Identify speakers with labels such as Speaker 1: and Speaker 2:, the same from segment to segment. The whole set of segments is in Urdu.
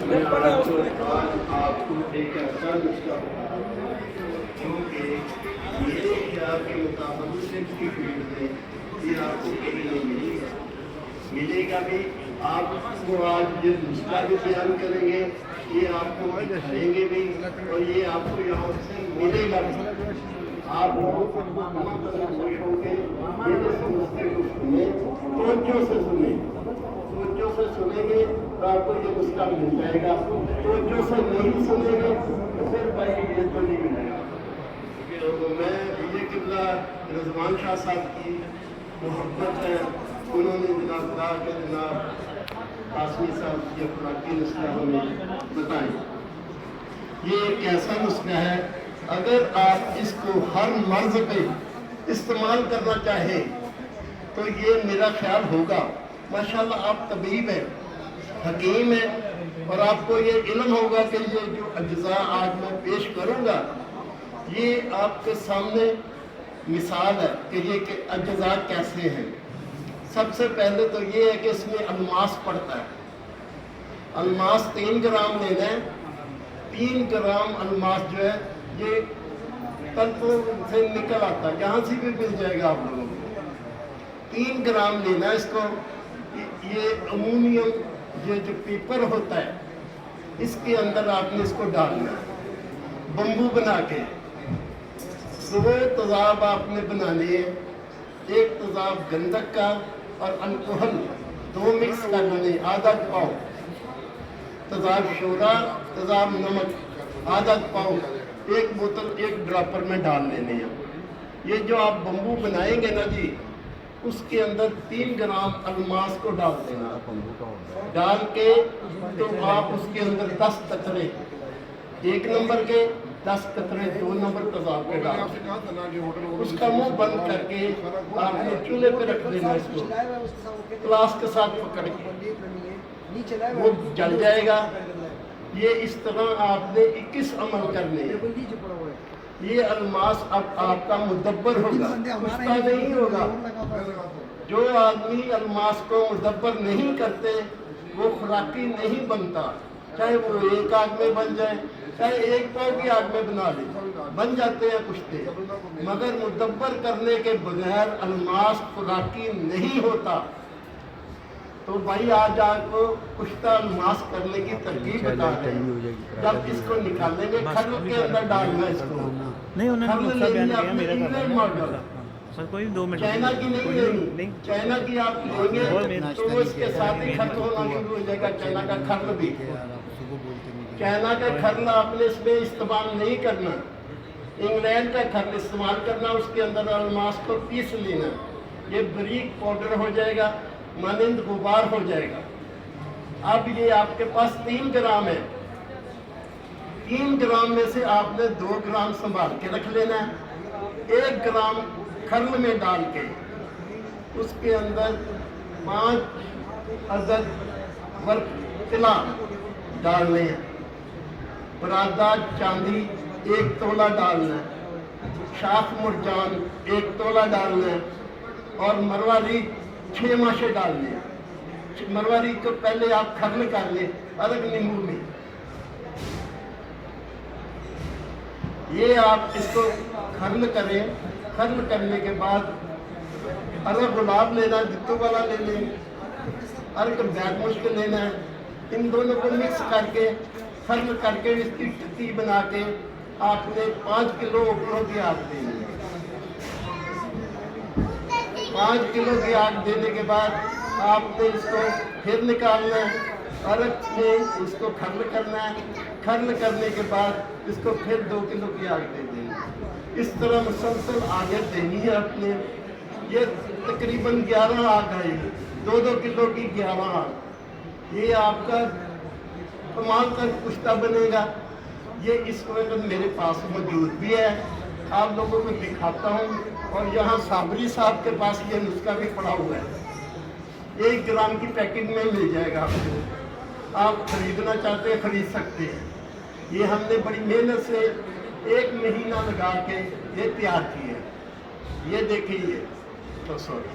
Speaker 1: میں آج آپ کو ایک ایسا نسخہ بتا رہا ہوں کیونکہ میرے خیال کے مطابق صرف کی فیلڈ میں یہ آپ کو کہیں نہیں ملے گا، ملے گا بھی آپ کو آج یہ نسخہ بھی بیان کریں گے، یہ آپ کو دکھائیں گے بھی، اور یہ آپ کو یہاں سے ملے گا بھی۔ آپ لوگوں کو خوش ہوں گے، یہ جو سمجھتے کو سنیں، توجہ سے سنیں، توجہ سے سنیں گے تو آپ کو یہ نسخہ مل جائے گا، توجہ سے نہیں سنیں گے تو پھر بھائی یہ تو نہیں ملے گا۔ میں یہ قبلہ رضوان شاہ صاحب کی محبت ہے، انہوں نے جناب کہا کہ جناب قاسمی صاحب یہ خوراکی نسخہ ہمیں بتائیں۔ یہ ایک ایسا نسخہ ہے، اگر آپ اس کو ہر مرض پہ استعمال کرنا چاہیں تو یہ میرا خیال ہوگا۔ ماشاءاللہ آپ طبیب ہیں، حکیم ہیں، اور آپ کو یہ علم ہوگا کہ یہ جو اجزاء آج میں پیش کروں گا یہ آپ کے سامنے مثال ہے کہ یہ اجزاء کیسے ہیں۔ سب سے پہلے تو یہ ہے کہ اس میں الماس پڑتا ہے۔ الماس 3 گرام لینا ہے۔ 3 گرام الماس جو ہے یہ تلفوں سے نکل آتا ہے، جہاں سے بھی مل جائے گا آپ لوگوں کو۔ 3 گرام لینا ہے اس کو۔ یہ امونیم یہ جو پیپر ہوتا ہے اس کے اندر آپ نے اس کو ڈالنا ہے، بمبو بنا کے 2 تیزاب آپ نے بنانے ہیں، ایک تیزاب گندک کا اور الکحل 2 مکس کرنے، آدھا پاؤ تیزاب شورا، تیزاب نمک آدھا پاؤ، 1 بوتل 1 ڈراپر میں ڈال لینے ہیں۔ یہ جو آپ بمبو بنائیں گے نا جی، اس کے اندر 3 گرام الماس کو ڈال دینا، ڈال کے تو آپ اس کے اندر 10 قطرے 1 نمبر کے، 10 قطرے 2 نمبر تیزاب کے ڈال دیں۔ اس کا منہ بند کر کے آپ نے چولہے پہ رکھ دینا، اس کو گلاس کے ساتھ پکڑ کے وہ جل جائے گا۔ یہ اس طرح آپ نے 21 عمل کرنے ہیں۔ یہ الماس اب آپ کا مدبر ہوگا، کشتہ نہیں ہوگا۔ جو آدمی الماس کو مدبر نہیں کرتے وہ خوراکی نہیں بنتا، چاہے وہ 1 آگ میں بن جائے، چاہے 1 پاؤ کی آگ میں بنا لے، بن جاتے ہیں کشتے، مگر مدبر کرنے کے بغیر الماس خوراکی نہیں ہوتا۔ تو بھائی آج آپ کو کشتہ الماس کرنے کی ترکیب بتا رہے ہیں۔ جب اس کو نکالیں گے کھل کے اندر ڈالنا، اس کو
Speaker 2: نہیں انہوں نے نقصہ بیان کیا میرا
Speaker 1: ماڈل
Speaker 2: سر، کوئی 2 منٹ
Speaker 1: چائنا کی نہیں لینی، چائنا کی آپ لیں گے تو وہ اس کے ساتھ ہی کھل ہونا شروع ہو جائے گا۔ چائنا کا کھل بھی، چائنا کا کھل آپ نے اس میں استعمال نہیں کرنا، انگلینڈ کا کھل استعمال کرنا، اس کے اندر الماس کو پیس لینا، یہ بریک پاؤڈر ہو جائے گا، مانند غبار ہو جائے گا۔ اب یہ آپ کے پاس 3 گرام ہے، 3 گرام میں سے آپ نے 2 گرام سنبھال کے رکھ لینا ہے، 1 گرام کھرل میں ڈال کے اس کے اندر 5 عدد ورق طلا ڈالنے ہیں، برادہ چاندی 1 تولہ ڈالنا ہے، شاخ مرجان 1 تولہ ڈالنا ہے، اور مرواری 6 ماشے ڈالنے ہیں۔ مرواری کو پہلے آپ کھرل کر لیں ادرک نیمبو میں، یہ آپ اس کو کھرل کریں۔ کھرل کرنے کے بعد ارگ گلاب لینا، جتو والا لے لیں، ارگ بیگ مشک لینا ہے، ان دونوں کو مکس کر کے کھرل کر کے اس کی ٹکی بنا کے آپ نے 5 کلو اوپروں کی آگ دینی ہے۔ 5 کلو کی آگ دینے کے بعد آپ نے اس کو پھر نکالنا ہے، ارگ میں اس کو کھرل کرنا ہے، کھرل کرنے کے بعد اس کو پھر 2 کلو کی آگ دے دیں گے۔ اس طرح مسلسل آگے دینی ہے اپنے۔ یہ تقریباً 11 آگ آئے گی، 2 کلو کی 11 آگ، یہ آپ کا کمال کا کشتہ بنے گا۔ یہ اس وقت میرے پاس موجود بھی ہے، آپ لوگوں کو دکھاتا ہوں، اور یہاں صابری صاحب کے پاس یہ نسخہ بھی پڑا ہوا ہے، 1 گرام کی پیکٹ میں مل جائے گا آپ کو۔ آپ خریدنا چاہتے ہیں خرید سکتے ہیں۔ یہ ہم نے بڑی محنت سے 1 مہینہ لگا کے یہ تیار کی ہے۔ یہ دیکھیں، یہ تو سوری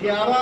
Speaker 1: 11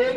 Speaker 1: 1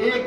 Speaker 1: 1